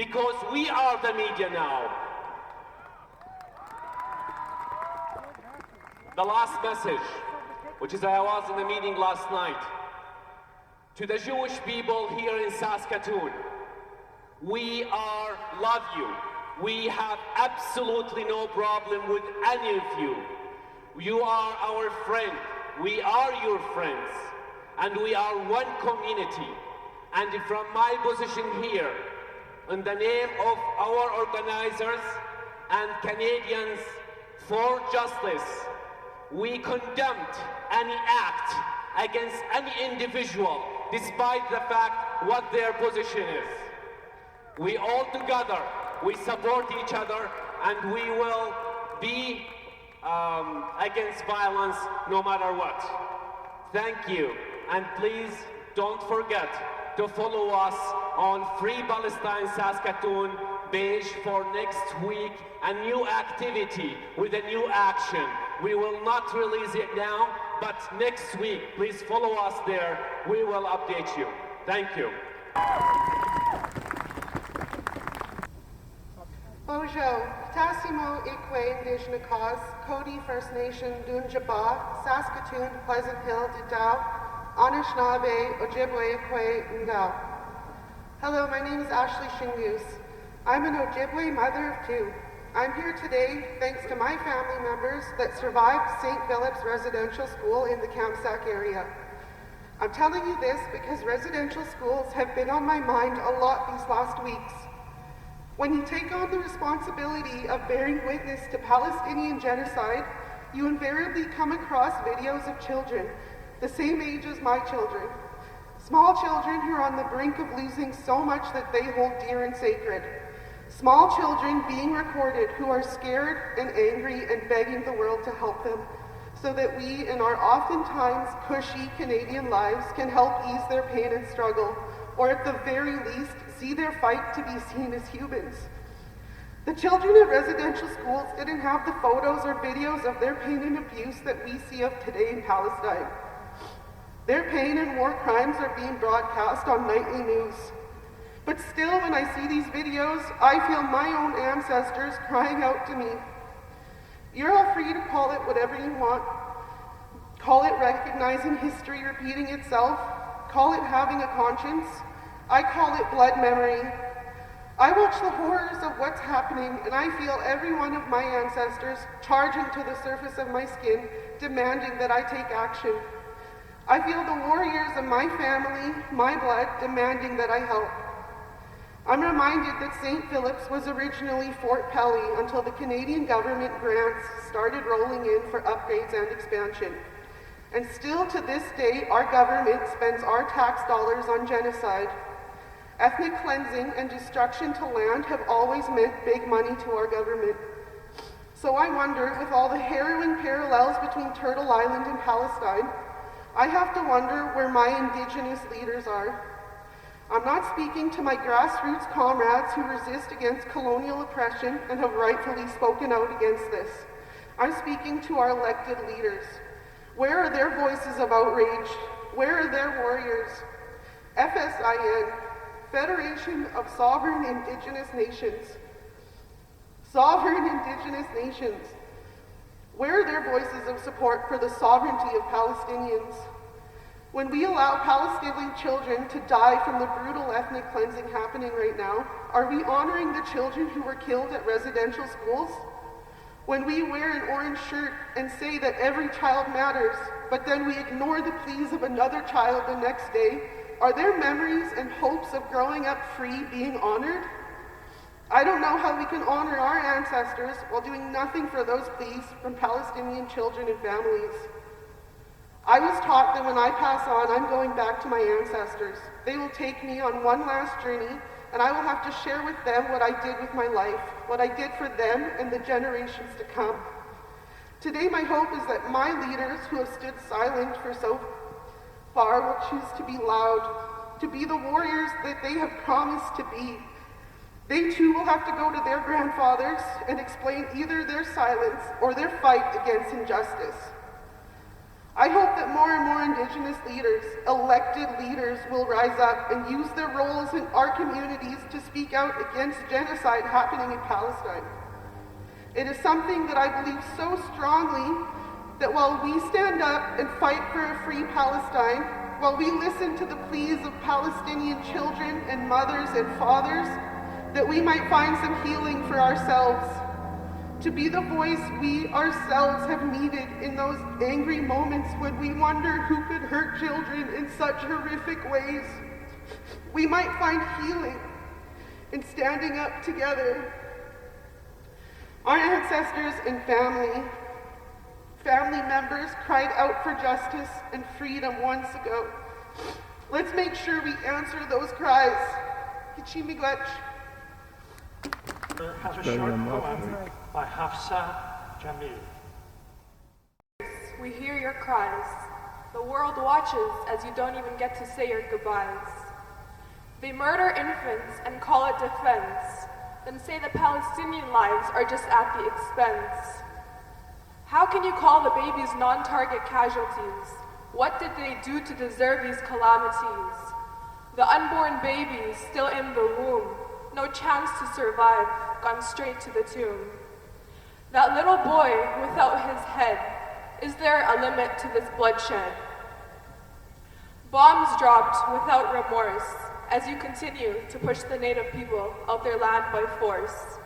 because we are the media now. The last message, which is I was in the meeting last night, to the Jewish people here in Saskatoon. We love you. We have absolutely no problem with any of you. You are our friend. We are your friends. And we are one community. And from my position here, in the name of our organizers and Canadians for Justice, we condemned any act against any individual, despite the fact what their position is. We all together, we support each other, and we will be against violence no matter what. Thank you, and please don't forget to follow us on Free Palestine Saskatoon page for next week, a new activity with a new action. We will not release it now, but next week, please follow us there. We will update you. Thank you. Bonjour, 18nov2023, Cody First Nation, Dunjaba, Saskatoon, Pleasant Hill, Didao, Anishinaabe, Ojibwe, Ndao. Hello, my name is Ashley Shingus. I'm an Ojibwe mother of two. I'm here today thanks to my family members that survived St. Philip's Residential School in the Kamsack area. I'm telling you this because residential schools have been on my mind a lot these last weeks. When you take on the responsibility of bearing witness to Palestinian genocide, you invariably come across videos of children the same age as my children. Small children who are on the brink of losing so much that they hold dear and sacred. Small children being recorded who are scared and angry and begging the world to help them, so that we, in our oftentimes cushy Canadian lives, can help ease their pain and struggle, or at the very least, see their fight to be seen as humans. The children at residential schools didn't have the photos or videos of their pain and abuse that we see of today in Palestine. Their pain and war crimes are being broadcast on nightly news. But still, when I see these videos, I feel my own ancestors crying out to me. You're all free to call it whatever you want. Call it recognizing history repeating itself. Call it having a conscience. I call it blood memory. I watch the horrors of what's happening, and I feel every one of my ancestors charging to the surface of my skin, demanding that I take action. I feel the warriors of my family, my blood, demanding that I help. I'm reminded that St. Philip's was originally Fort Pelly until the Canadian government grants started rolling in for upgrades and expansion. And still to this day, our government spends our tax dollars on genocide. Ethnic cleansing and destruction to land have always meant big money to our government. So I wonder, with all the harrowing parallels between Turtle Island and Palestine, I have to wonder where my Indigenous leaders are. I'm not speaking to my grassroots comrades who resist against colonial oppression and have rightfully spoken out against this. I'm speaking to our elected leaders. Where are their voices of outrage? Where are their warriors? FSIN, Federation of Sovereign Indigenous Nations. Sovereign Indigenous Nations. Where are their voices of support for the sovereignty of Palestinians? When we allow Palestinian children to die from the brutal ethnic cleansing happening right now, are we honoring the children who were killed at residential schools? When we wear an orange shirt and say that every child matters, but then we ignore the pleas of another child the next day, are their memories and hopes of growing up free being honored? I don't know how we can honor our ancestors while doing nothing for those pleas from Palestinian children and families. I was taught that when I pass on, I'm going back to my ancestors. They will take me on one last journey, and I will have to share with them what I did with my life, what I did for them and the generations to come. Today, my hope is that my leaders who have stood silent for so far will choose to be loud, to be the warriors that they have promised to be. They too will have to go to their grandfathers and explain either their silence or their fight against injustice. I hope that more and more Indigenous leaders, elected leaders, will rise up and use their roles in our communities to speak out against genocide happening in Palestine. It is something that I believe so strongly that while we stand up and fight for a free Palestine, while we listen to the pleas of Palestinian children and mothers and fathers, that we might find some healing for ourselves, to be the voice we ourselves have needed in those angry moments when we wonder who could hurt children in such horrific ways. We might find healing in standing up together. Our ancestors and family members cried out for justice and freedom once ago. Let's make sure we answer those cries. Kichimigwech. Has a short poem by Hafsa Jamil. We hear your cries. The world watches as you don't even get to say your goodbyes. They murder infants and call it defense, then say the Palestinian lives are just at the expense. How can you call the babies non-target casualties? What did they do to deserve these calamities? The unborn baby still in the womb, no chance to survive, gone straight to the tomb. That little boy without his head, is there a limit to this bloodshed? Bombs dropped without remorse as you continue to push the native people of their land by force.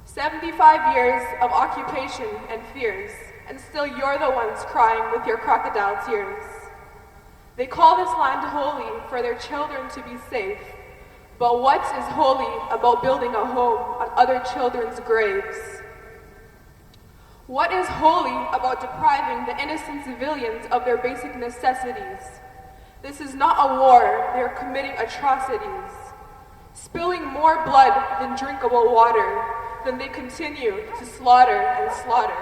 75 years of occupation and fears, and still you're the ones crying with your crocodile tears. They call this land holy for their children to be safe, but what is holy about building a home on other children's graves? What is holy about depriving the innocent civilians of their basic necessities? This is not a war, they are committing atrocities. Spilling more blood than drinkable water, then they continue to slaughter and slaughter.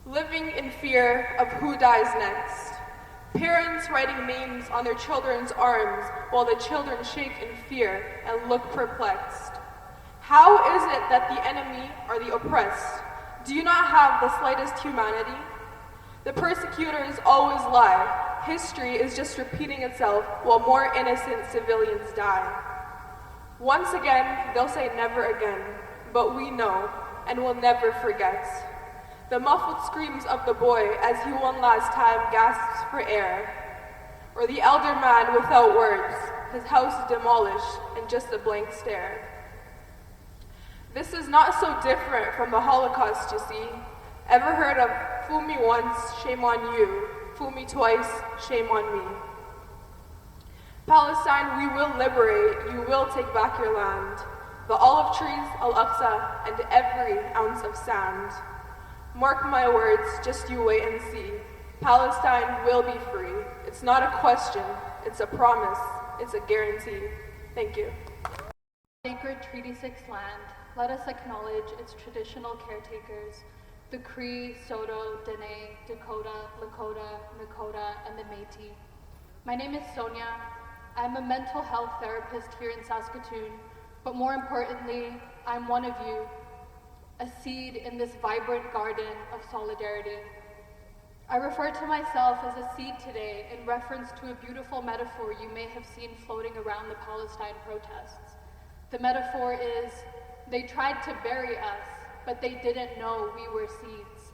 Living in fear of who dies next. Parents writing names on their children's arms while the children shake in fear and look perplexed. How is it that the enemy are the oppressed? Do you not have the slightest humanity? The persecutors always lie. History is just repeating itself while more innocent civilians die. Once again, they'll say never again, but we know and will never forget. The muffled screams of the boy as he one last time gasps for air, or the elder man without words, his house demolished and just a blank stare. This is not so different from the Holocaust, you see. Ever heard of fool me once, shame on you, fool me twice, shame on me? Palestine, we will liberate, you will take back your land, the olive trees, Al-Aqsa, and every ounce of sand. Mark my words, just you wait and see. Palestine will be free. It's not a question, it's a promise, it's a guarantee. Thank you. Sacred Treaty 6 land, let us acknowledge its traditional caretakers, the Cree, Soto, Dene, Dakota, Lakota, Nakota, and the Métis. My name is Sonia. I'm a mental health therapist here in Saskatoon, but more importantly, I'm one of you, a seed in this vibrant garden of solidarity. I refer to myself as a seed today in reference to a beautiful metaphor you may have seen floating around the Palestine protests. The metaphor is, they tried to bury us, but they didn't know we were seeds.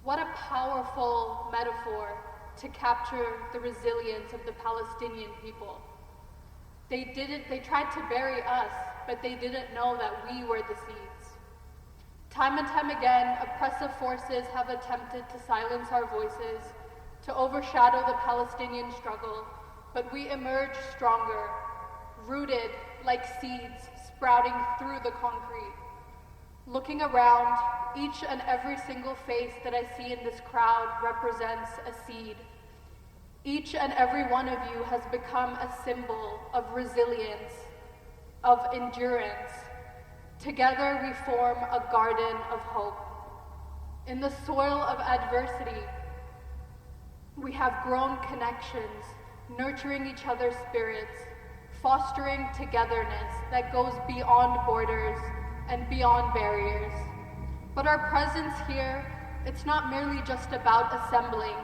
What a powerful metaphor to capture the resilience of the Palestinian people. They tried to bury us, but they didn't know that we were the seeds. Time and time again, oppressive forces have attempted to silence our voices, to overshadow the Palestinian struggle, but we emerge stronger, rooted like seeds sprouting through the concrete. Looking around, each and every single face that I see in this crowd represents a seed. Each and every one of you has become a symbol of resilience, of endurance. Together we form a garden of hope. In the soil of adversity, we have grown connections, nurturing each other's spirits, fostering togetherness that goes beyond borders and beyond barriers. But our presence here, it's not merely just about assembling.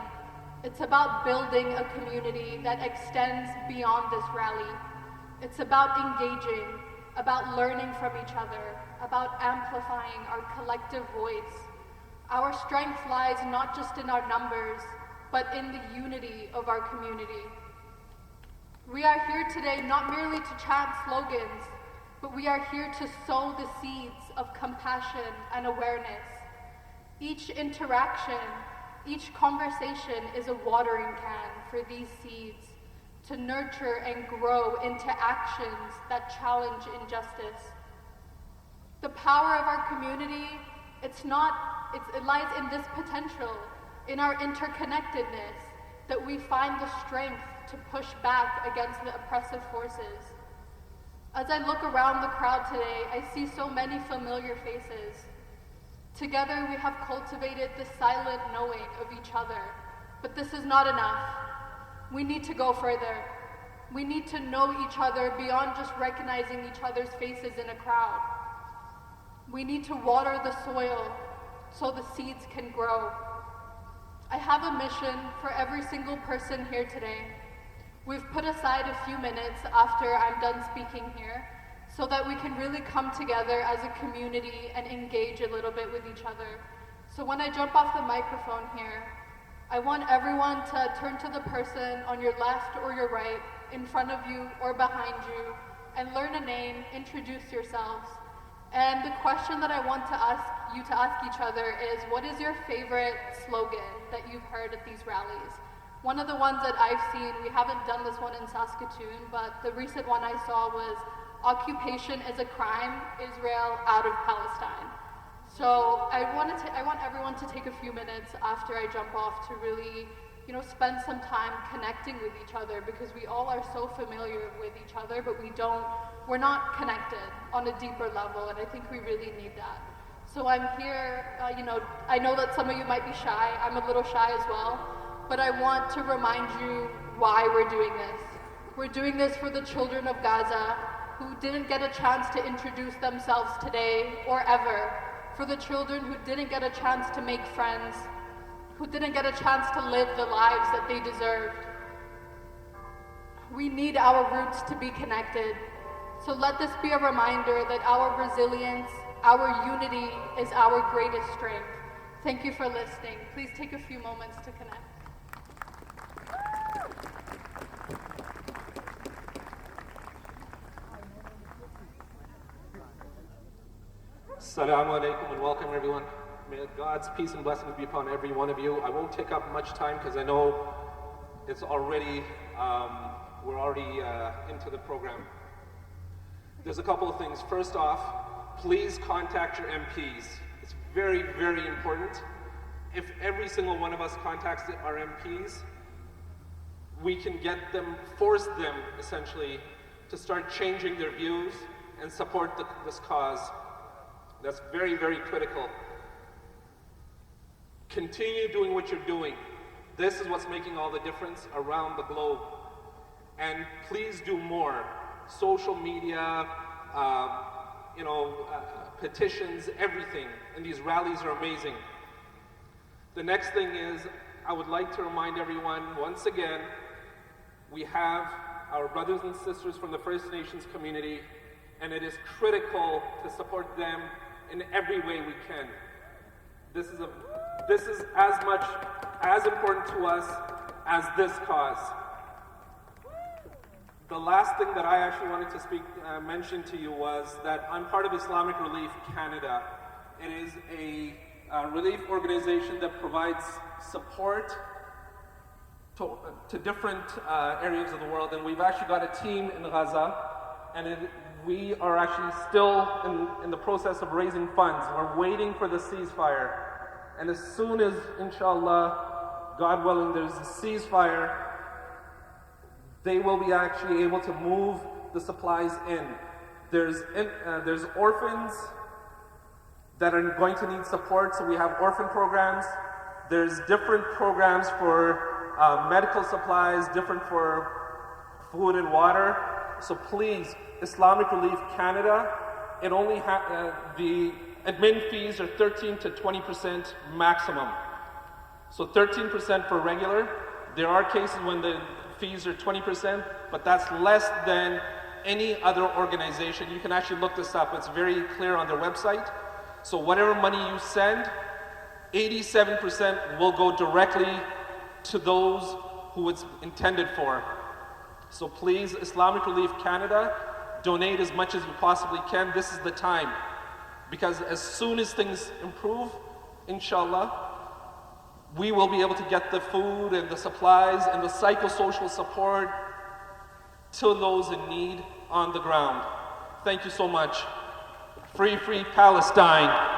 It's about building a community that extends beyond this rally. It's about engaging, about learning from each other, about amplifying our collective voice. Our strength lies not just in our numbers, but in the unity of our community. We are here today not merely to chant slogans, but we are here to sow the seeds of compassion and awareness. Each interaction, each conversation is a watering can for these seeds to nurture and grow into actions that challenge injustice. The power of our community, it lies in this potential, in our interconnectedness, that we find the strength to push back against the oppressive forces. As I look around the crowd today, I see so many familiar faces. Together we have cultivated the silent knowing of each other, but this is not enough. We need to go further. We need to know each other beyond just recognizing each other's faces in a crowd. We need to water the soil so the seeds can grow. I have a mission for every single person here today. We've put aside a few minutes after I'm done speaking here so that we can really come together as a community and engage a little bit with each other. So when I jump off the microphone here, I want everyone to turn to the person on your left or your right, in front of you or behind you, and learn a name, introduce yourselves. And the question that I want to ask you to ask each other is, what is your favorite slogan that you've heard at these rallies? One of the ones that I've seen, we haven't done this one in Saskatoon, but the recent one I saw was, "Occupation is a crime, Israel out of Palestine." So I want everyone to take a few minutes after I jump off to really, spend some time connecting with each other, because we all are so familiar with each other, but we're not connected on a deeper level, and I think we really need that. So I'm here, I know that some of you might be shy, I'm a little shy as well, but I want to remind you why we're doing this. We're doing this for the children of Gaza who didn't get a chance to introduce themselves today or ever, for the children who didn't get a chance to make friends, who didn't get a chance to live the lives that they deserved. We need our roots to be connected. So let this be a reminder that our resilience, our unity is our greatest strength. Thank you for listening. Please take a few moments to connect. Assalamu alaikum and welcome everyone. May God's peace and blessings be upon every one of you. I won't take up much time because I know it's already, we're already into the program. There's a couple of things. First off, please contact your MPs. It's very, very important. If every single one of us contacts our MPs, we can get them, force them essentially to start changing their views and support this cause. That's very, very critical. Continue doing what you're doing. This is what's making all the difference around the globe. And please do more. Social media, petitions, everything. And these rallies are amazing. The next thing is, I would like to remind everyone, once again, we have our brothers and sisters from the First Nations community, and it is critical to support them in every way we can. This is as important to us as this cause. The last thing that I actually wanted to mention to you was that I'm part of Islamic Relief Canada. It is a relief organization that provides support to different areas of the world, and we've actually got a team in Gaza, and we are actually still in the process of raising funds. We're waiting for the ceasefire. And as soon as, inshallah, God willing, there's a ceasefire, they will be actually able to move the supplies in. There's orphans that are going to need support, so we have orphan programs. There's different programs for medical supplies, different for food and water. So please, Islamic Relief Canada, it only Admin fees are 13 to 20% maximum. So 13% for regular. There are cases when the fees are 20%, but that's less than any other organization. You can actually look this up. It's very clear on their website. So whatever money you send, 87% will go directly to those who it's intended for. So please, Islamic Relief Canada, donate as much as you possibly can. This is the time. Because as soon as things improve, inshallah, we will be able to get the food and the supplies and the psychosocial support to those in need on the ground. Thank you so much. Free, free Palestine.